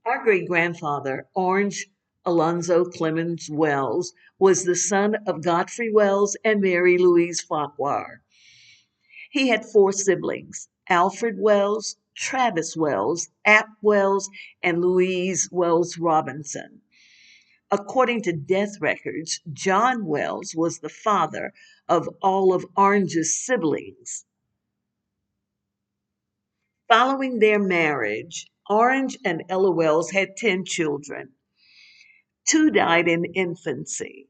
Our great grandfather, Orange Alonzo Clemens Wells, was the son of Godfrey Wells and Mary Louise Farquhar. He had four siblings: Alfred Wells, Travis Wells, Ap Wells, and Louise Wells Robinson. According to death records, John Wells was the father of all of Orange's siblings. Following their marriage, Orange and Ella Wells had 10 children. Two died in infancy,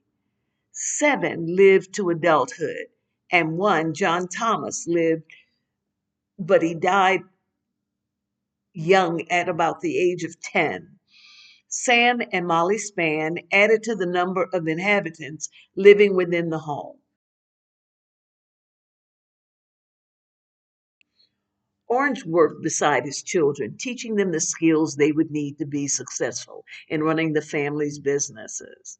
seven lived to adulthood, and one, John Thomas, lived, but he died young at about the age of 10. Sam and Molly Spann added to the number of inhabitants living within the home. Orange worked beside his children, teaching them the skills they would need to be successful in running the family's businesses.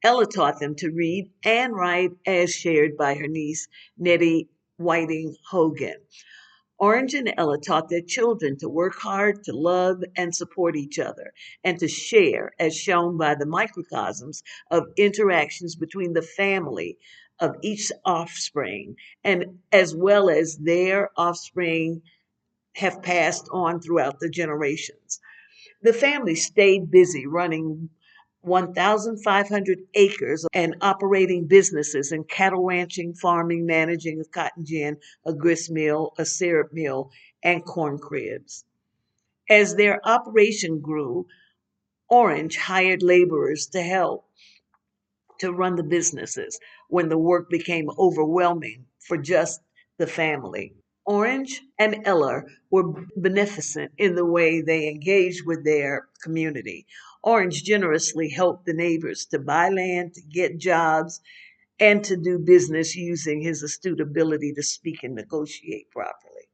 Ella taught them to read and write as shared by her niece, Nettie Whiting Hogan. Orange and Ella taught their children to work hard, to love and support each other, and to share, as shown by the microcosms of interactions between the family of each offspring, and as well as their offspring have passed on throughout the generations. The family stayed busy running 1,500 acres and operating businesses in cattle ranching, farming, managing a cotton gin, a grist mill, a syrup mill, and corn cribs. As their operation grew, Orange hired laborers to help to run the businesses when the work became overwhelming for just the family. Orange and Eller were beneficent in the way they engaged with their community. Orange generously helped the neighbors to buy land, to get jobs, and to do business using his astute ability to speak and negotiate properly,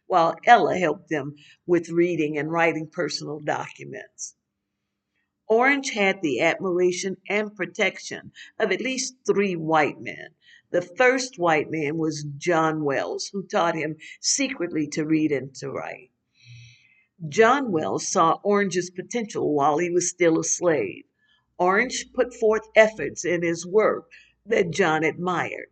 while Ella helped them with reading and writing personal documents. Orange had the admiration and protection of at least three white men. The first white man was John Wells, who taught him secretly to read and to write. John Wells saw Orange's potential while he was still a slave. Orange put forth efforts in his work that John admired.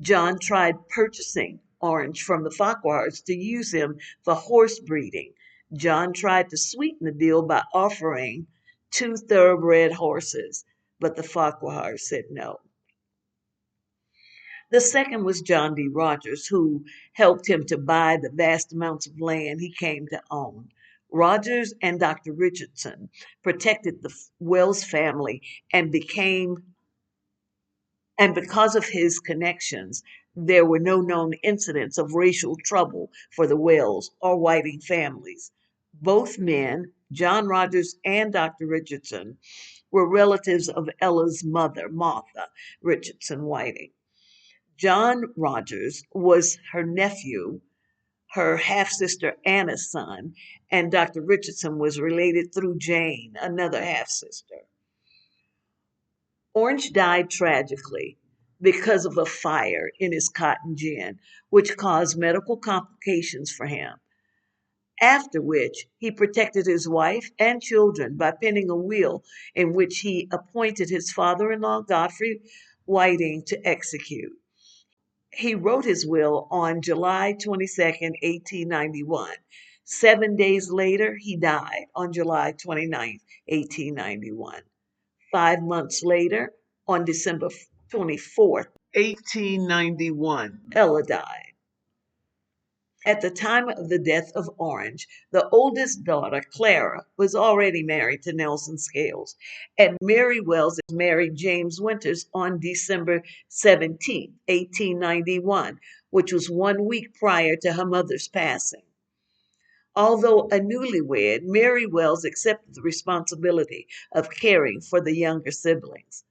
John tried purchasing Orange from the Farquhars to use him for horse breeding. John tried to sweeten the deal by offering two thoroughbred horses, but the Farquhars said no. The second was John D. Rogers, who helped him to buy the vast amounts of land he came to own. Rogers and Dr. Richardson protected the Wells family and became and because of his connections, there were no known incidents of racial trouble for the Wells or Whiting families. Both men, John Rogers and Dr. Richardson, were relatives of Ella's mother, Martha Richardson Whiting. John Rogers was her nephew, her half sister Anna's son, and Dr. Richardson was related through Jane, another half sister. Orange died tragically because of a fire in his cotton gin, which caused medical complications for him. After which, he protected his wife and children by penning a will in which he appointed his father in law, Godfrey Whiting, to execute. He wrote his will on July 22nd, 1891. 7 days later, he died on July 29th, 1891. 5 months later, on December 24th, 1891, Ella died. At the time of the death of Orange, the oldest daughter, Clara, was already married to Nelson Scales, and Mary Wells married James Winters on December 17th, 1891, which was 1 week prior to her mother's passing. Although a newlywed, Mary Wells accepted the responsibility of caring for the younger siblings.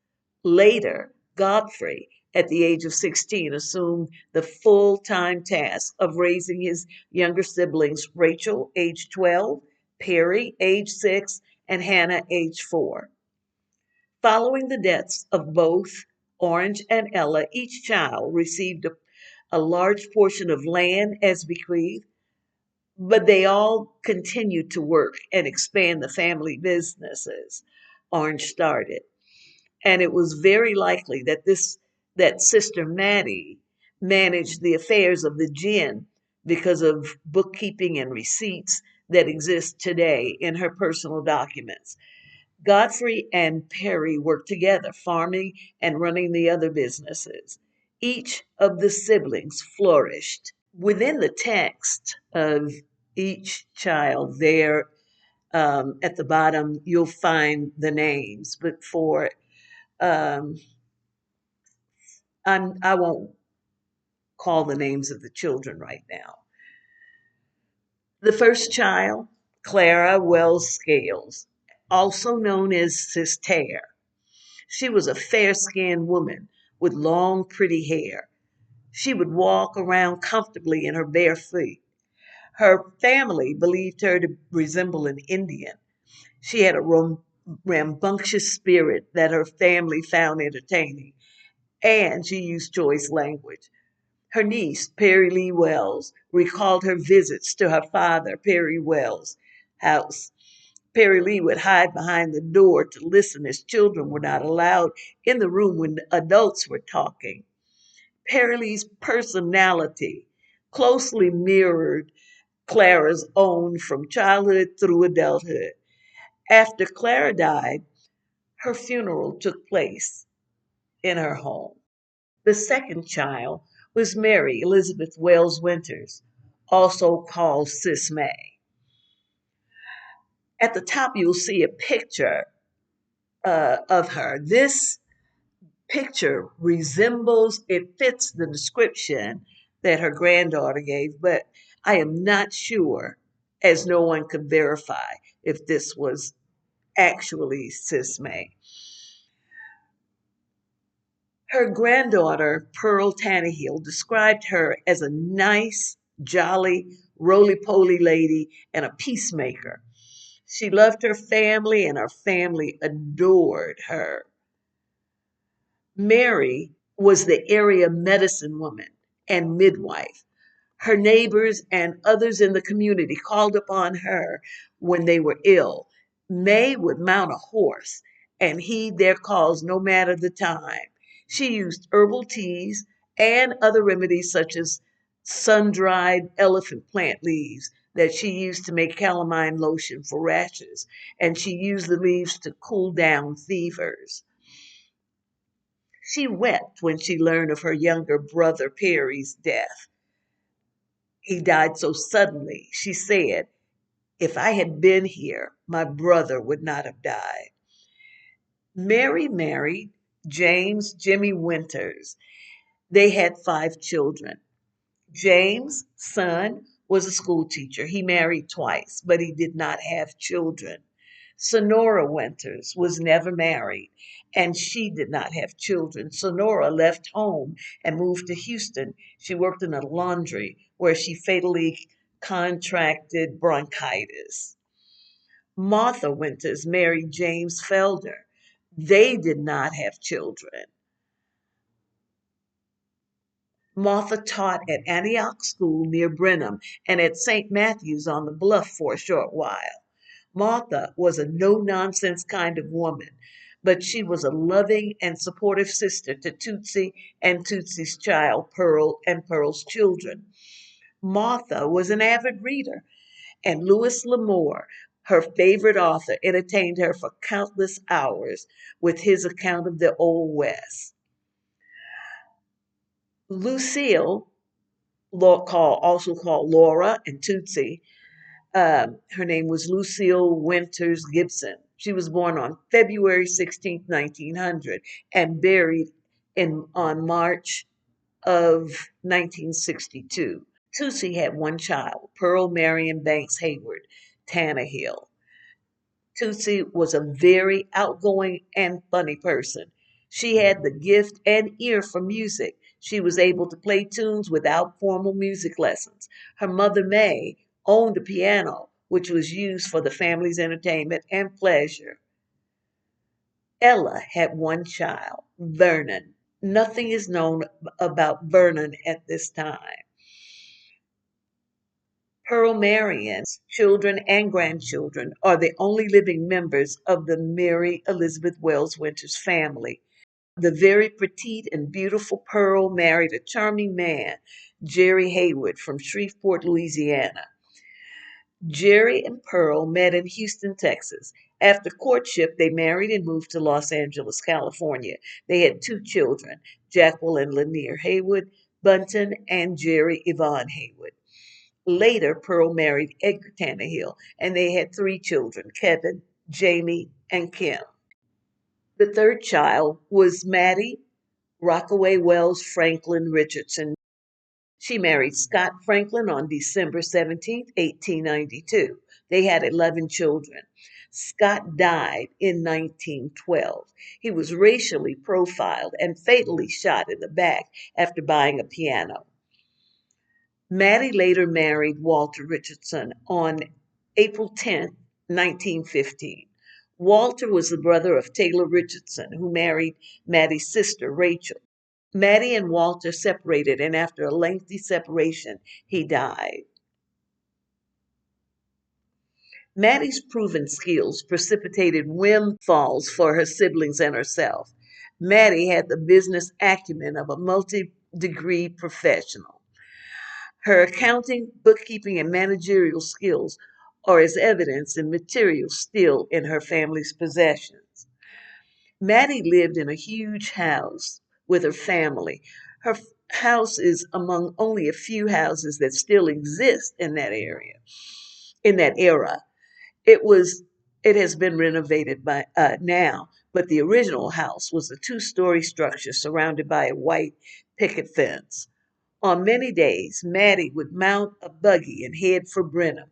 Later, Godfrey, at the age of 16, assumed the full time task of raising his younger siblings, Rachel, age 12, Perry, age 6, and Hannah, age 4. Following the deaths of both Orange and Ella, each child received a large portion of land as bequeathed, but they all continued to work and expand the family businesses Orange started. And it was very likely that Sister Mattie managed the affairs of the gin because of bookkeeping and receipts that exist today in her personal documents. Godfrey and Perry worked together, farming and running the other businesses. Each of the siblings flourished. Within the text of each child, there at the bottom, you'll find the names, but um, I won't call the names of the children right now. The first child, Clara Wells Scales, also known as Sister. She was a fair skinned woman with long, pretty hair. She would walk around comfortably in her bare feet. Her family believed her to resemble an Indian. She had a rambunctious spirit that her family found entertaining, and she used choice language. Her niece, Perry Lee Wells, recalled her visits to her father, Perry Wells' house. Perry Lee would hide behind the door to listen as children were not allowed in the room when adults were talking. Perry Lee's personality closely mirrored Clara's own from childhood through adulthood. After Clara died, her funeral took place in her home. The second child was Mary Elizabeth Wells Winters, also called Sis May. At the top, you'll see a picture of her. This picture it fits the description that her granddaughter gave, but I am not sure, as no one could verify if this was actually Sis May. Her granddaughter, Pearl Tannehill, described her as a nice, jolly, roly poly lady and a peacemaker. She loved her family, and her family adored her. Mary was the area medicine woman and midwife. Her neighbors and others in the community called upon her when they were ill. May would mount a horse and heed their calls no matter the time. She used herbal teas and other remedies such as sun-dried elephant plant leaves that she used to make calamine lotion for rashes, and she used the leaves to cool down fevers. She wept when she learned of her younger brother Perry's death. He died so suddenly, she said, if I had been here, my brother would not have died. Mary married James Jimmy Winters. They had 5 children. James' son was a school teacher. He married twice, but he did not have children. Sonora Winters was never married, and she did not have children. Sonora left home and moved to Houston. She worked in a laundry where she fatally contracted bronchitis. Martha Winters married James Felder. They did not have children. Martha taught at Antioch School near Brenham and at St. Matthew's on the Bluff for a short while. Martha was a no nonsense kind of woman, but she was a loving and supportive sister to Tootsie and Tootsie's child, Pearl, and Pearl's children. Martha was an avid reader, and Louis L'Amour, her favorite author, entertained her for countless hours with his account of the Old West. Lucille, also called Laura and Tootsie, her name was Lucille Winters Gibson. She was born on February 16th, 1900, and buried on March of 1962. Tootsie had one child, Pearl Marion Banks Hayward Tannehill. Tootsie was a very outgoing and funny person. She had the gift and ear for music. She was able to play tunes without formal music lessons. Her mother, May, owned a piano, which was used for the family's entertainment and pleasure. Ella had one child, Vernon. Nothing is known about Vernon at this time. Pearl Marion's children and grandchildren are the only living members of the Mary Elizabeth Wells Winters family. The very petite and beautiful Pearl married a charming man, Jerry Haywood from Shreveport, Louisiana. Jerry and Pearl met in Houston, Texas. After courtship, they married and moved to Los Angeles, California. They had two children, Jacqueline and Lanier Haywood Bunton and Jerry Yvonne Haywood. Later, Pearl married Edgar Tannehill, and they had three children, Kevin, Jamie, and Kim. The third child was Maddie Rockaway Wells Franklin Richardson. She married Scott Franklin on December 17th, 1892. They had 11 children. Scott died in 1912. He was racially profiled and fatally shot in the back after buying a piano. Maddie later married Walter Richardson on April 10th, 1915. Walter was the brother of Taylor Richardson, who married Maddie's sister, Rachel. Maddie and Walter separated, and after a lengthy separation, he died. Maddie's proven skills precipitated windfalls for her siblings and herself. Maddie had the business acumen of a multi-degree professional. Her accounting, bookkeeping, and managerial skills are as evidence in materials still in her family's possessions. Maddie lived in a huge house with her family. Her house is among only a few houses that still exist in that area. In that era, it was it has been renovated by now, but the original house was a two-story structure surrounded by a white picket fence. On many days, Maddie would mount a buggy and head for Brenham.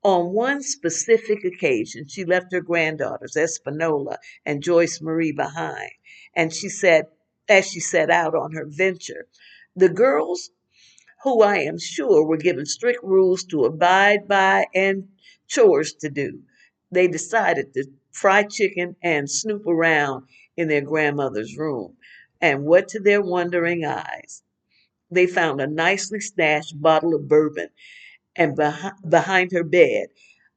On one specific occasion, she left her granddaughters, Espanola and Joyce Marie, behind, and she said, as she set out on her venture, the girls, who I am sure were given strict rules to abide by and chores to do, they decided to fry chicken and snoop around in their grandmother's room. And what to their wondering eyes? They found a nicely stashed bottle of bourbon and behind her bed.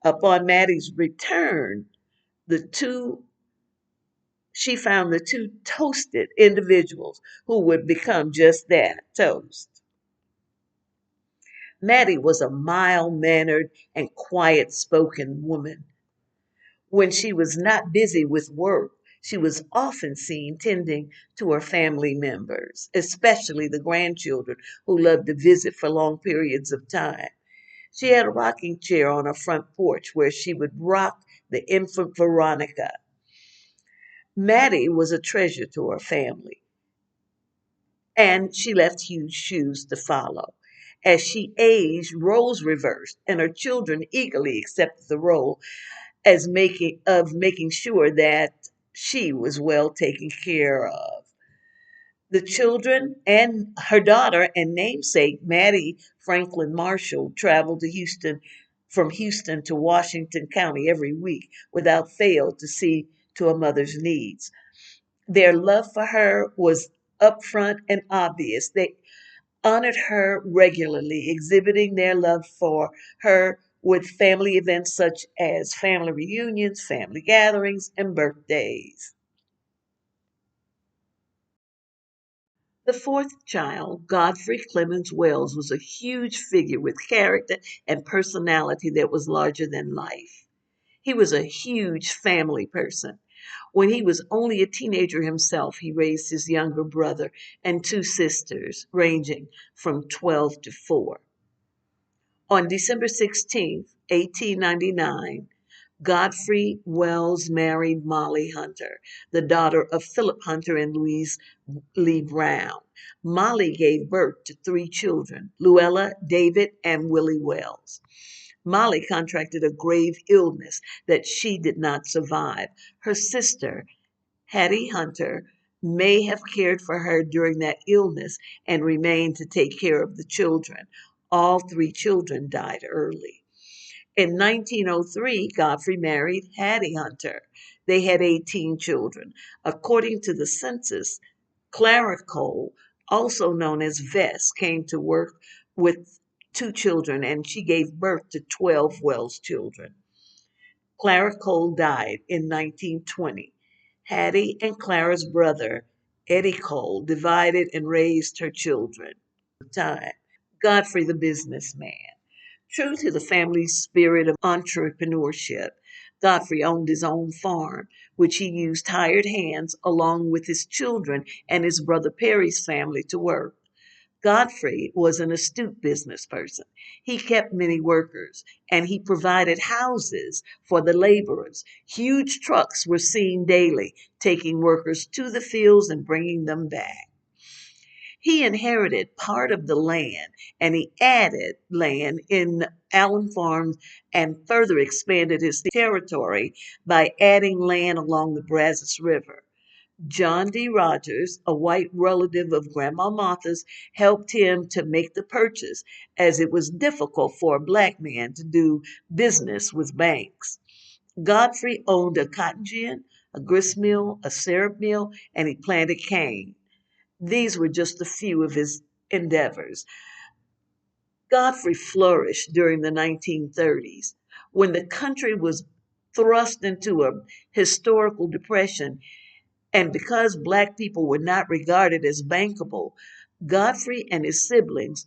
Upon Maddie's return, the two she found the two toasted individuals who would become just that, toast. Maddie was a mild-mannered and quiet-spoken woman. When she was not busy with work, she was often seen tending to her family members, especially the grandchildren who loved to visit for long periods of time. She had a rocking chair on her front porch where she would rock the infant Veronica. Maddie was a treasure to her family, and she left huge shoes to follow. As she aged, roles reversed, and her children eagerly accepted the role as making sure that she was well taken care of. The children and her daughter and namesake, Maddie Franklin Marshall, traveled to Houston from Houston to Washington County every week without fail to see to a mother's needs. Their love for her was upfront and obvious. They honored her regularly, exhibiting their love for her with family events such as family reunions, family gatherings, and birthdays. The fourth child, Godfrey Clemens Wells, was a huge figure with character and personality that was larger than life. He was a huge family person. When he was only a teenager himself, he raised his younger brother and two sisters, ranging from 12 to 4. On December 16th, 1899, Godfrey Wells married Molly Hunter, the daughter of Philip Hunter and Louise Lee Brown. Molly gave birth to three children, Luella, David, and Willie Wells. Molly contracted a grave illness that she did not survive. Her sister, Hattie Hunter, may have cared for her during that illness and remained to take care of the children. All three children died early. In 1903, Godfrey married Hattie Hunter. They had 18 children. According to the census, Clara Cole, also known as Vess, came to work with two children, and she gave birth to 12 Wells children. Clara Cole died in 1920. Hattie and Clara's brother, Eddie Cole, divided and raised her children. Time. Godfrey the businessman. True to the family's spirit of entrepreneurship, Godfrey owned his own farm, which he used hired hands along with his children and his brother Perry's family to work. Godfrey was an astute business person. He kept many workers and he provided houses for the laborers. Huge trucks were seen daily, taking workers to the fields and bringing them back. He inherited part of the land and he added land in Allen Farms and further expanded his territory by adding land along the Brazos River. John D. Rogers, a white relative of Grandma Martha's, helped him to make the purchase as it was difficult for a black man to do business with banks. Godfrey owned a cotton gin, a grist mill, a syrup mill, and he planted cane. These were just a few of his endeavors. Godfrey flourished during the 1930s when the country was thrust into a historical depression. And because black people were not regarded as bankable, Godfrey and his siblings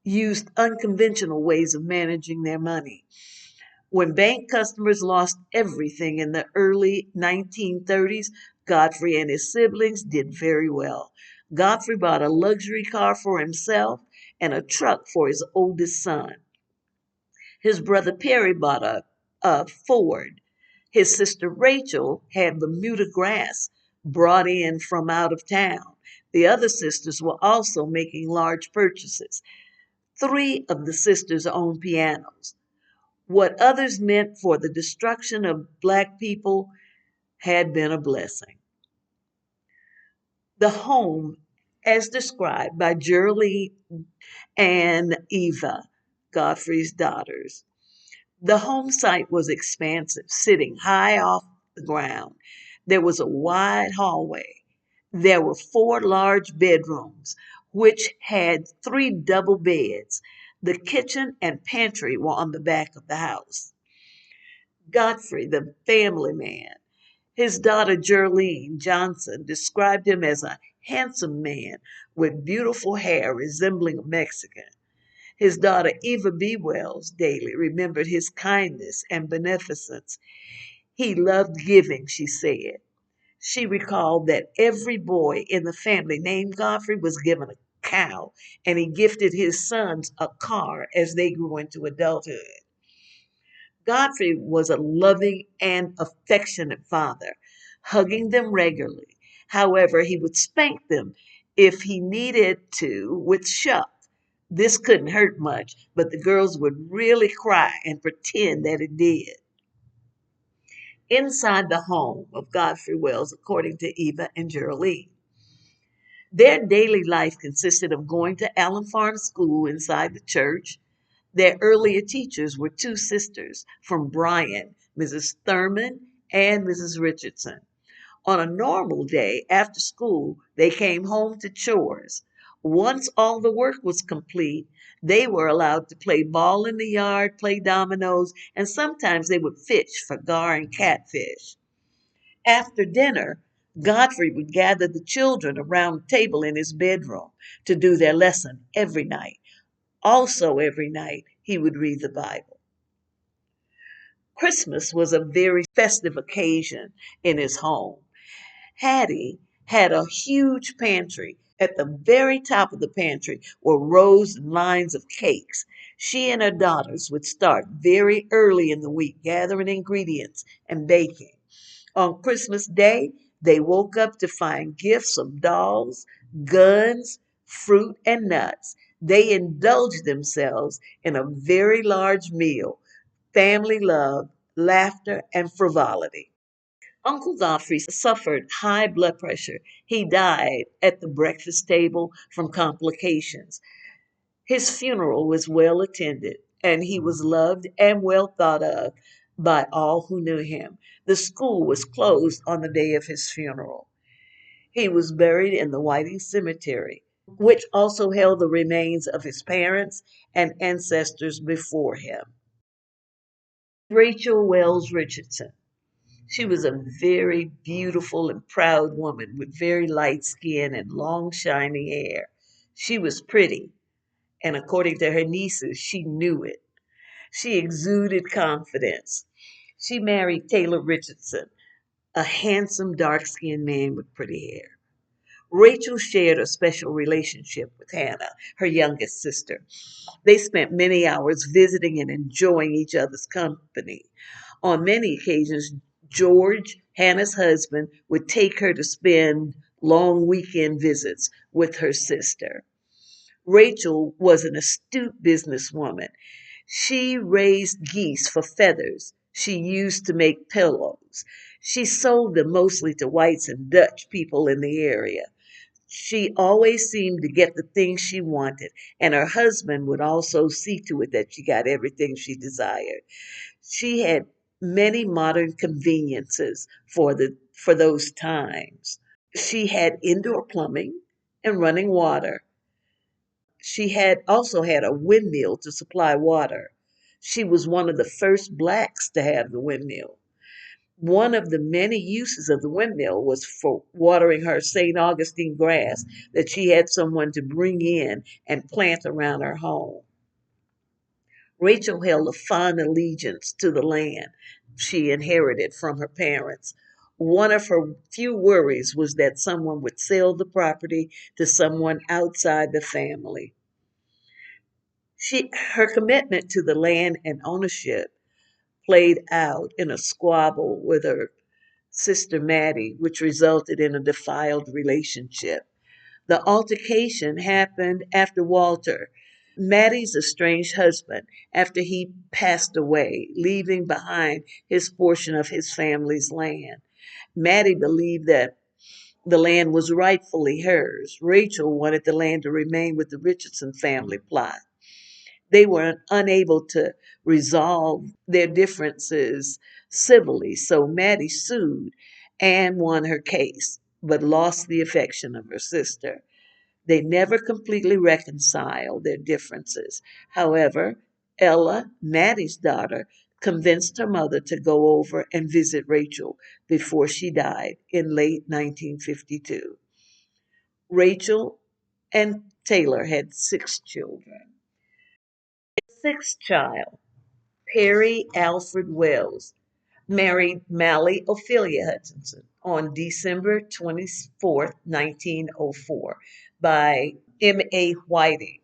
used unconventional ways of managing their money. When bank customers lost everything in the early 1930s, Godfrey and his siblings did very well. Godfrey bought a luxury car for himself and a truck for his oldest son. His brother Perry bought a Ford. His sister Rachel had Bermuda grass brought in from out of town. The other sisters were also making large purchases. Three of the sisters owned pianos. What others meant for the destruction of black people had been a blessing. The home, as described by Geraldine and Eva, Godfrey's daughters. The home site was expansive, sitting high off the ground. There was a wide hallway. There were four large bedrooms, which had three double beds. The kitchen and pantry were on the back of the house. Godfrey, the family man. His daughter Geraldine Johnson described him as a handsome man with beautiful hair resembling a Mexican. His daughter Eva B. Wells Daly remembered his kindness and beneficence. He loved giving, she said. She recalled that every boy in the family named Godfrey was given a cow, and he gifted his sons a car as they grew into adulthood. Godfrey was a loving and affectionate father, hugging them regularly. However, he would spank them if he needed to with Shuck. This couldn't hurt much, but the girls would really cry and pretend that it did. Inside the home of Godfrey Wells, according to Eva and Geraldine, their daily life consisted of going to Allen Farm School inside the church. Their earlier teachers were two sisters from Bryan, Mrs. Thurman and Mrs. Richardson. On a normal day after school, they came home to chores. Once all the work was complete, they were allowed to play ball in the yard, play dominoes, and sometimes they would fish for gar and catfish. After dinner, Godfrey would gather the children around the table in his bedroom to do their lesson every night. Also, every night, he would read the Bible. Christmas was a very festive occasion in his home. Hattie had a huge pantry. At the very top of the pantry were rows and lines of cakes. She and her daughters would start very early in the week gathering ingredients and baking. On Christmas Day, they woke up to find gifts of dolls, guns, fruit, and nuts. They indulged themselves in a very large meal, family love, laughter, and frivolity. Uncle Godfrey suffered high blood pressure. He died at the breakfast table from complications. His funeral was well attended, and he was loved and well thought of by all who knew him. The school was closed on the day of his funeral. He was buried in the Whiting Cemetery. which also held the remains of his parents and ancestors before him. Rachel Wells Richardson. She was a very beautiful and proud woman with very light skin and long, shiny hair. She was pretty, and according to her nieces, she knew it. She exuded confidence. She married Taylor Richardson, a handsome, dark skinned man with pretty hair. Rachel shared a special relationship with Hannah, her youngest sister. They spent many hours visiting and enjoying each other's company. On many occasions, George, Hannah's husband, would take her to spend long weekend visits with her sister. Rachel was an astute businesswoman. She raised geese for feathers she used to make pillows. She sold them mostly to whites and Dutch people in the area. She always seemed to get the things she wanted, and her husband would also see to it that she got everything she desired. She had many modern conveniences for those times. She had indoor plumbing and running water. She had also had a windmill to supply water. She was one of the first blacks to have the windmill. One of the many uses of the windmill was for watering her St. Augustine grass that she had someone to bring in and plant around her home. Rachel held a fond allegiance to the land she inherited from her parents. One of her few worries was that someone would sell the property to someone outside the family. Her commitment to the land and ownership played out in a squabble with her sister Maddie, which resulted in a defiled relationship. The altercation happened after Walter, Maddie's estranged husband, after he passed away, leaving behind his portion of his family's land. Maddie believed that the land was rightfully hers. Rachel wanted the land to remain with the Richardson family plot. They were unable to resolve their differences civilly, so Maddie sued and won her case, but lost the affection of her sister. They never completely reconciled their differences. However, Ella, Maddie's daughter, convinced her mother to go over and visit Rachel before she died in late 1952. Rachel and Taylor had 6 children. Sixth child, Perry Alfred Wells, married Mally Ophelia Hutchinson on December 24th, 1904, by M.A. Whiting.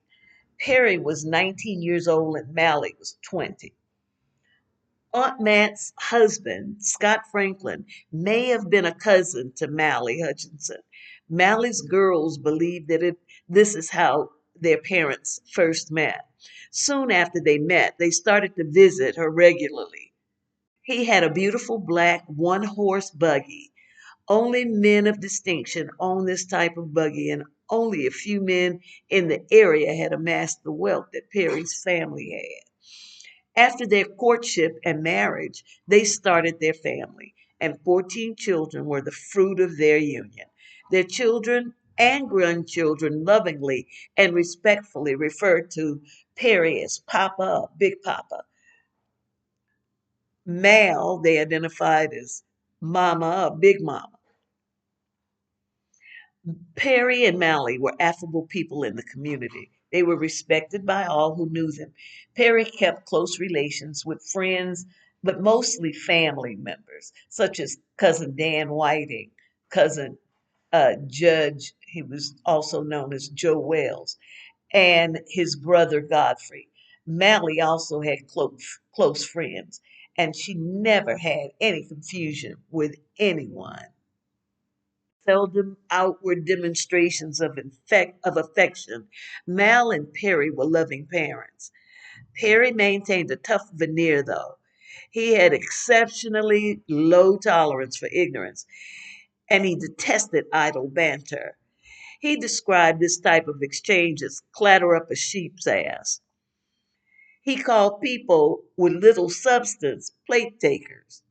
Perry was 19 years old and Mally was 20. Aunt Matt's husband, Scott Franklin, may have been a cousin to Mally Hutchinson. Mally's girls believe that this is how their parents first met. Soon after they met, they started to visit her regularly. He had a beautiful black one horse buggy. Only men of distinction owned this type of buggy, and only a few men in the area had amassed the wealth that Perry's family had. After their courtship and marriage, they started their family, and 14 children were the fruit of their union. Their children and grandchildren lovingly and respectfully referred to Perry as Papa, Big Papa. Mal, they identified as Mama, Big Mama. Perry and Mally were affable people in the community. They were respected by all who knew them. Perry kept close relations with friends, but mostly family members, such as cousin Dan Whiting, cousin Judge, he was also known as Joe Wells, and his brother Godfrey. Mally also had close friends, and she never had any confusion with anyone. Seldom outward demonstrations of affection, Mal and Perry were loving parents. Perry maintained a tough veneer, though. He had exceptionally low tolerance for ignorance, and he detested idle banter. He described this type of exchange as clatter up a sheep's ass. He called people with little substance plate takers.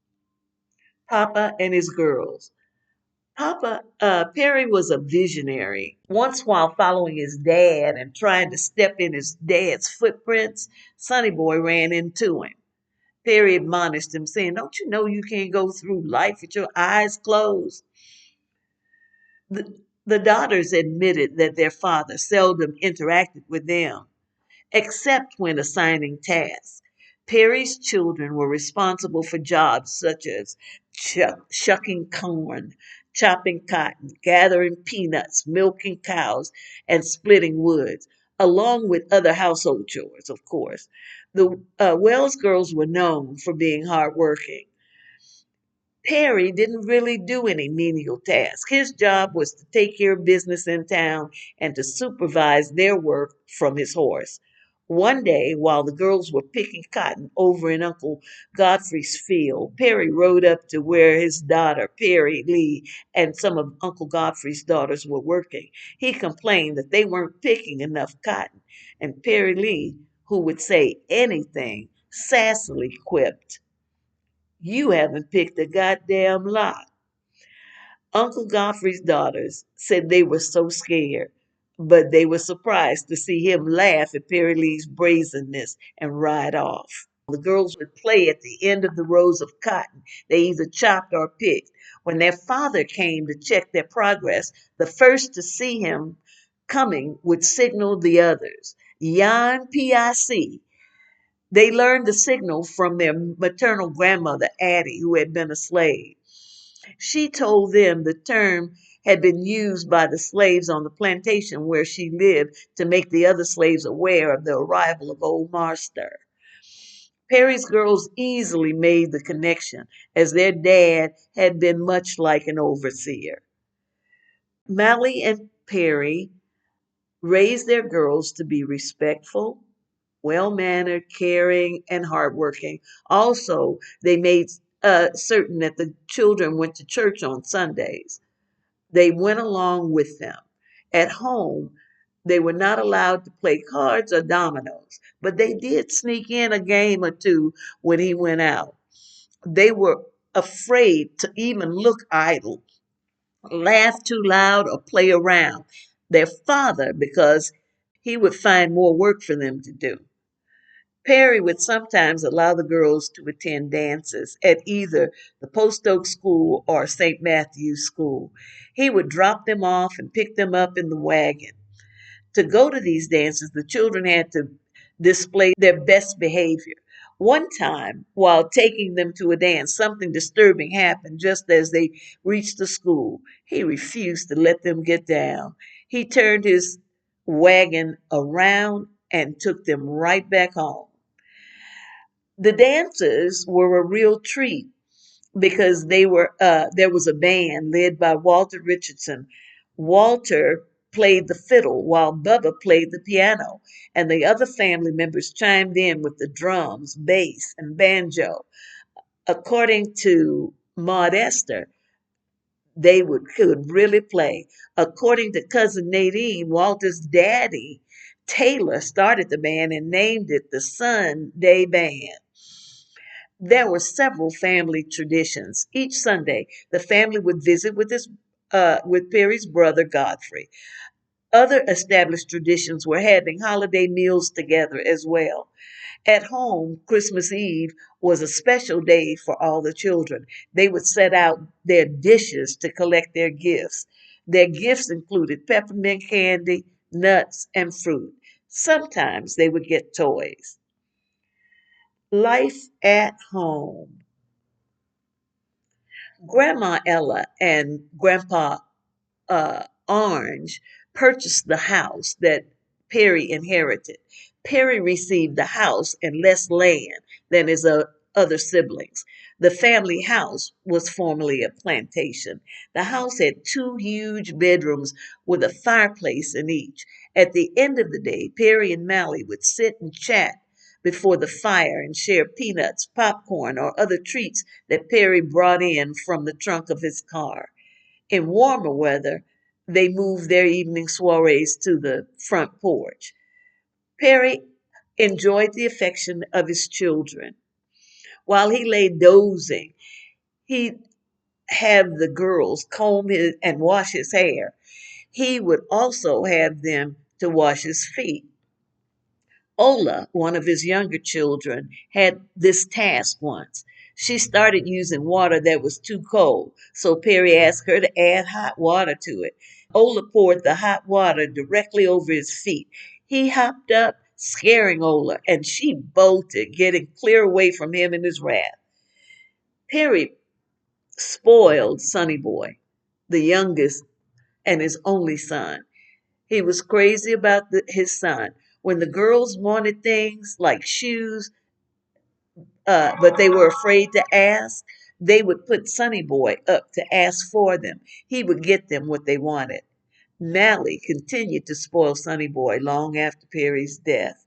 Papa and his girls. Papa Perry was a visionary. Once, while following his dad and trying to step in his dad's footprints, Sonny Boy ran into him. Perry admonished him, saying, "Don't you know you can't go through life with your eyes closed?" The daughters admitted that their father seldom interacted with them, except when assigning tasks. Perry's children were responsible for jobs such as shucking corn, chopping cotton, gathering peanuts, milking cows, and splitting wood, along with other household chores, of course. The Wells girls were known for being hardworking. Perry didn't really do any menial tasks. His job was to take care of business in town and to supervise their work from his horse. One day, while the girls were picking cotton over in Uncle Godfrey's field, Perry rode up to where his daughter, Perry Lee, and some of Uncle Godfrey's daughters were working. He complained that they weren't picking enough cotton, and Perry Lee, who would say anything, sassily quipped, "You haven't picked a goddamn lot." Uncle Godfrey's daughters said they were so scared, but they were surprised to see him laugh at Perry Lee's brazenness and ride off. The girls would play at the end of the rows of cotton they either chopped or picked. When their father came to check their progress, the first to see him coming would signal the others. Yan PIC. They learned the signal from their maternal grandmother, Addie, who had been a slave. She told them the term had been used by the slaves on the plantation where she lived to make the other slaves aware of the arrival of old master. Perry's girls easily made the connection, as their dad had been much like an overseer. Mally and Perry raised their girls to be respectful, well mannered, caring, and hardworking. Also, they made certain that the children went to church on Sundays. They went along with them. At home, they were not allowed to play cards or dominoes, but they did sneak in a game or two when he went out. They were afraid to even look idle, laugh too loud, or play around their father because he would find more work for them to do. Perry would sometimes allow the girls to attend dances at either the Post Oak School or St. Matthew's School. He would drop them off and pick them up in the wagon. To go to these dances, the children had to display their best behavior. One time, while taking them to a dance, something disturbing happened just as they reached the school. He refused to let them get down. He turned his wagon around and took them right back home. The dances were a real treat because there was a band led by Walter Richardson. Walter played the fiddle while Bubba played the piano, and the other family members chimed in with the drums, bass, and banjo. According to Maud Esther, they could really play. According to cousin Nadine, Walter's daddy, Taylor, started the band and named it the Sunday Band. There were several family traditions. Each Sunday, the family would visit with Perry's brother Godfrey. Other established traditions were having holiday meals together as well. At home, Christmas Eve was a special day for all the children. They would set out their dishes to collect their gifts. Their gifts included peppermint candy, nuts, and fruit. Sometimes they would get toys. Life at home. Grandma Ella and Grandpa Orange purchased the house that Perry inherited. Perry received the house and less land than his other siblings. The family house was formerly a plantation. The house had two huge bedrooms with a fireplace in each. At the end of the day, Perry and Mally would sit and chat before the fire and share peanuts, popcorn, or other treats that Perry brought in from the trunk of his car. In warmer weather, they moved their evening soirees to the front porch. Perry enjoyed the affection of his children. While he lay dozing, he have the girls comb his and wash his hair. He would also have them to wash his feet. Ola, one of his younger children, had this task once. She started using water that was too cold, so Perry asked her to add hot water to it. Ola poured the hot water directly over his feet. He hopped up, scaring Ola, and she bolted, getting clear away from him in his wrath. Perry spoiled Sonny Boy, the youngest and his only son. He was crazy about his son. When the girls wanted things like shoes, but they were afraid to ask, they would put Sonny Boy up to ask for them. He would get them what they wanted. Mally continued to spoil Sonny Boy long after Perry's death.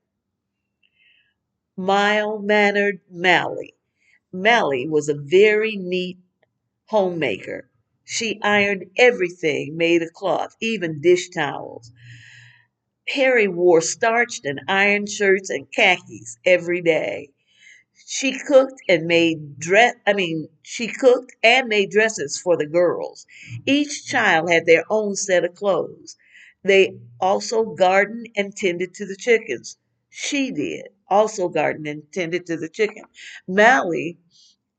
Mild mannered Mally. Mally was a very neat homemaker. She ironed everything made of cloth, even dish towels. Perry wore starched and ironed shirts and khakis every day. She cooked and made dresses for the girls. Each child had their own set of clothes. They also gardened and tended to the chickens. She did also garden and tended to the chicken. Mally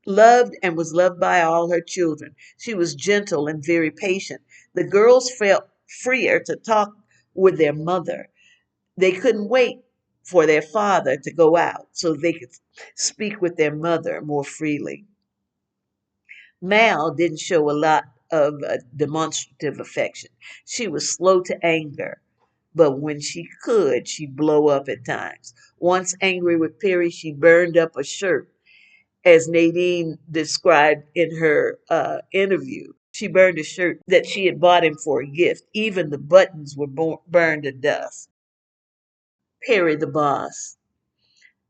loved and was loved by all her children. She was gentle and very patient. The girls felt freer to talk with their mother. They couldn't wait for their father to go out so they could speak with their mother more freely. Mal didn't show a lot of demonstrative affection. She was slow to anger, but when she could, she'd blow up at times. Once angry with Perry, she burned up a shirt, as Nadine described in her interview. She burned a shirt that she had bought him for a gift. Even the buttons were burned to dust. Perry the boss.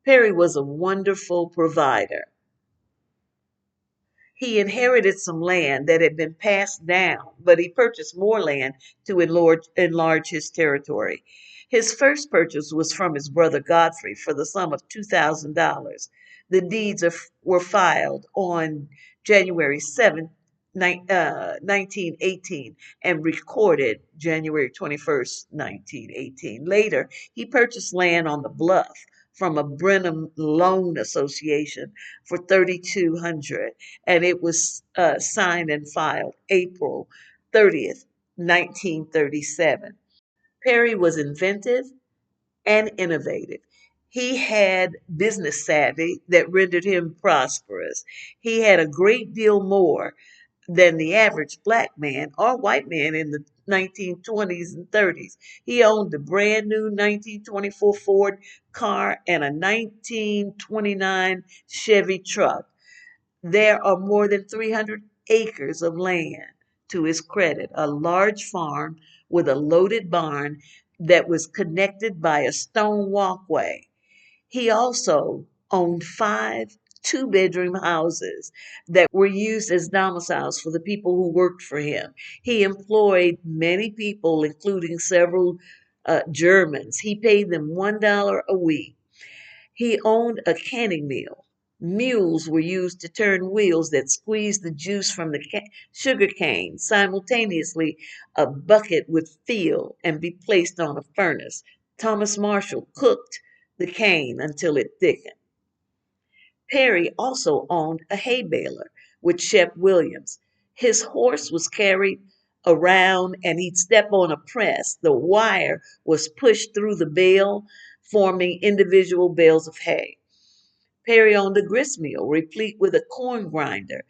Perry was a wonderful provider. He inherited some land that had been passed down, but he purchased more land to enlarge his territory. His first purchase was from his brother Godfrey for the sum of $2,000. The were filed on January 7th, 1918, and recorded January 21st, 1918. Later, he purchased land on the bluff from a Brenham Loan Association for 3,200, and it was signed and filed April 30th, 1937. Perry was inventive and innovative. He had business savvy that rendered him prosperous. He had a great deal more than the average black man or white man in the 1920s and 30s. He owned a brand new 1924 Ford car and a 1929 Chevy truck. There are more than 300 acres of land to his credit, a large farm with a loaded barn that was connected by a stone walkway. He also owned five two-bedroom houses that were used as domiciles for the people who worked for him. He employed many people, including several Germans. He paid them $1 a week. He owned a canning mill. Mules were used to turn wheels that squeezed the juice from the sugar cane. Simultaneously, a bucket would fill and be placed on a furnace. Thomas Marshall cooked the cane until it thickened. Perry also owned a hay baler with Shep Williams. His horse was carried around and he'd step on a press. The wire was pushed through the bale, forming individual bales of hay. Perry owned a grist mill replete with a corn grinder,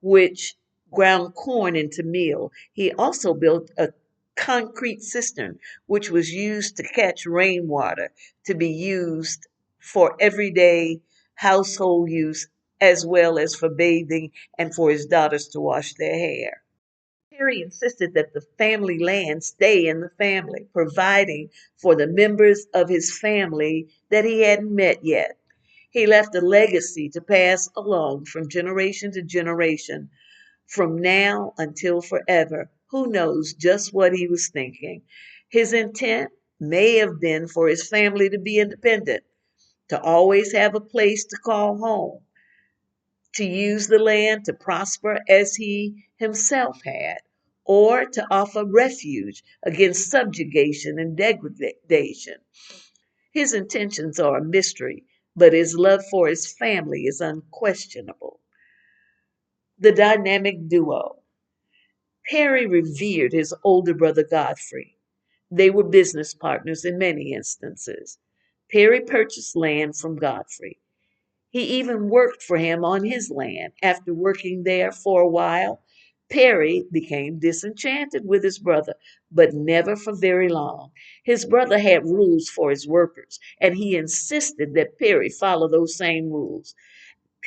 which ground corn into meal. He also built a concrete cistern, which was used to catch rainwater to be used for everyday household use, as well as for bathing and for his daughters to wash their hair. Perry insisted that the family land stay in the family, providing for the members of his family that he hadn't met yet. He left a legacy to pass along from generation to generation, from now until forever. Who knows just what he was thinking? His intent may have been for his family to be independent, to always have a place to call home. to use the land to prosper as he himself had, or to offer refuge against subjugation and degradation. His intentions are a mystery, but his love for his family is unquestionable. The dynamic duo. Perry revered his older brother Godfrey. They were business partners in many instances. Perry purchased land from Godfrey. He even worked for him on his land. After working there for a while, Perry became disenchanted with his brother, but never for very long. His brother had rules for his workers, and he insisted that Perry follow those same rules.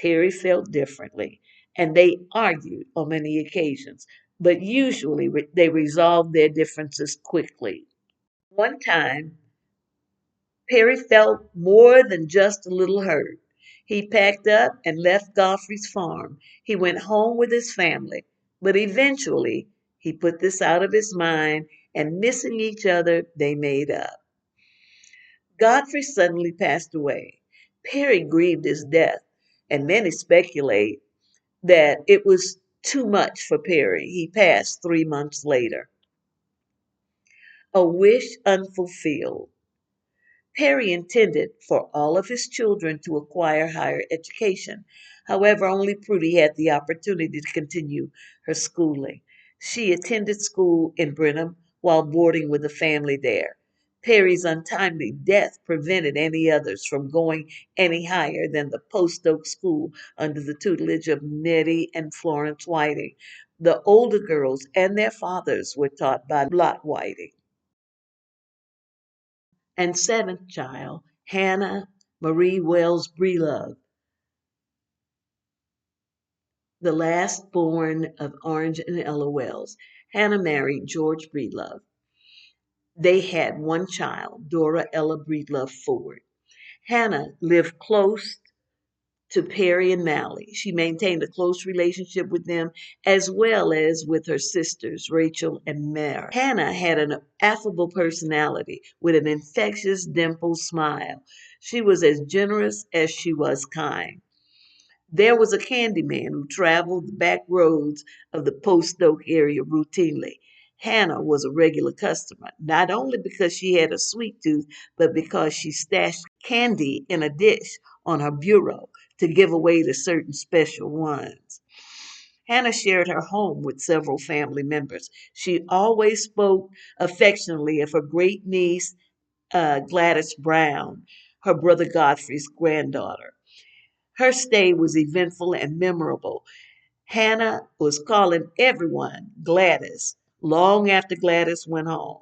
Perry felt differently, and they argued on many occasions, but usually they resolved their differences quickly. One time, Perry felt more than just a little hurt. He packed up and left Godfrey's farm. He went home with his family, but eventually he put this out of his mind, and missing each other, they made up. Godfrey suddenly passed away. Perry grieved his death, and many speculate that it was too much for Perry. He passed 3 months later. A wish unfulfilled. Perry intended for all of his children to acquire higher education. However, only Prudy had the opportunity to continue her schooling. She attended school in Brenham while boarding with a family there. Perry's untimely death prevented any others from going any higher than the Post Oak School under the tutelage of Nettie and Florence Whiting. The older girls and their fathers were taught by Lot Whiting. And seventh child, Hannah Marie Wells Breelove, the last born of Orange and Ella Wells. Hannah married George Breelove. They had one child, Dora Ella Breedlove Ford. Hannah lived close to Perry and Mally. She maintained a close relationship with them as well as with her sisters, Rachel and Mary. Hannah had an affable personality with an infectious dimpled smile. She was as generous as she was kind. There was a candy man who traveled the back roads of the Post Oak area routinely. Hannah was a regular customer, not only because she had a sweet tooth, but because she stashed candy in a dish on her bureau to give away to certain special ones. Hannah shared her home with several family members. She always spoke affectionately of her great niece, Gladys Brown, her brother Godfrey's granddaughter. Her stay was eventful and memorable. Hannah was calling everyone Gladys long after Gladys went home.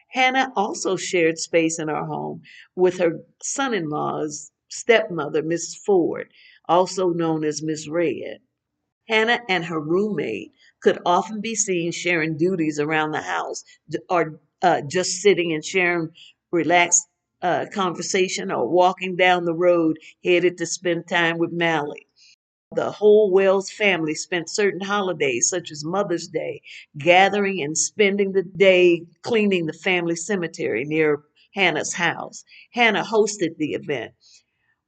Hannah also shared space in her home with her son in law's stepmother, Miss Ford, also known as Miss Red. Hannah and her roommate could often be seen sharing duties around the house or just sitting and sharing relaxed conversation or walking down the road headed to spend time with Mally. The whole Wells family spent certain holidays, such as Mother's Day, gathering and spending the day cleaning the family cemetery near Hannah's house. Hannah hosted the event.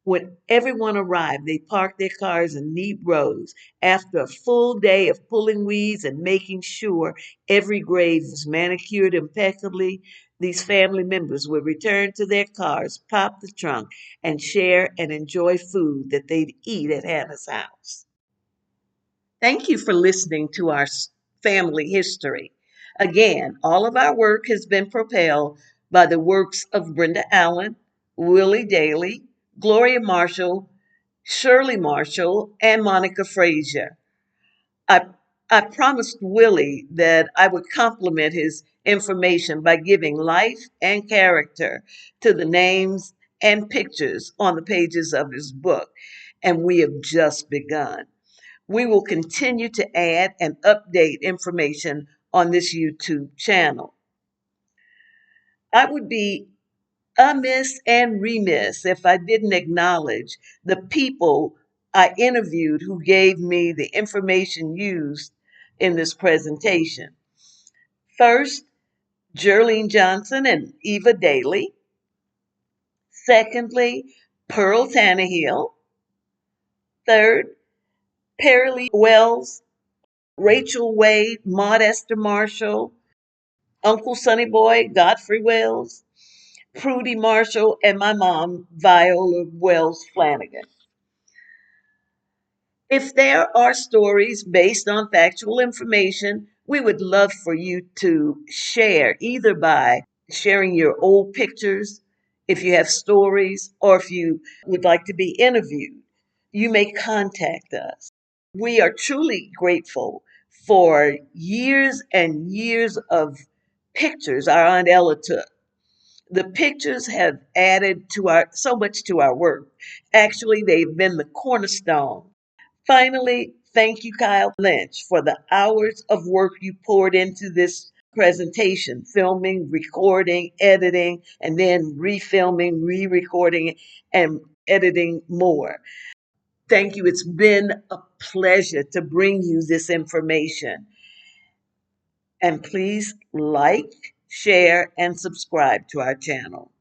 When everyone arrived, they parked their cars in neat rows. After a full day of pulling weeds and making sure every grave was manicured impeccably, these family members would return to their cars, pop the trunk, and share and enjoy food that they'd eat at Hannah's house. Thank you for listening to our family history. Again, all of our work has been propelled by the works of Brenda Allen, Willie Daly, Gloria Marshall, Shirley Marshall, and Monica Frazier. I, I promised Willie that I would complement his information by giving life and character to the names and pictures on the pages of his book, and we have just begun. We will continue to add and update information on this YouTube channel. I would be amiss and remiss if I didn't acknowledge the people I interviewed who gave me the information used in this presentation. First, Jerlene Johnson and Eva Daly. Secondly, Pearl Tannehill. Third, Perilee Wells, Rachel Wade, Maud Esther Marshall, Uncle Sonny Boy, Godfrey Wells, Prudy Marshall, and my mom, Viola Wells Flanagan. If there are stories based on factual information, we would love for you to share either by sharing your old pictures, if you have stories, or if you would like to be interviewed, you may contact us. We are truly grateful for years and years of pictures our Aunt Ella took. The pictures have added to our so much to our work. Actually, they've been the cornerstone. Finally, thank you, Kyle Lynch, for the hours of work you poured into this presentation, filming, recording, editing, and then refilming, re-recording, and editing more. Thank you. It's been a pleasure to bring you this information. And please like, share, and subscribe to our channel.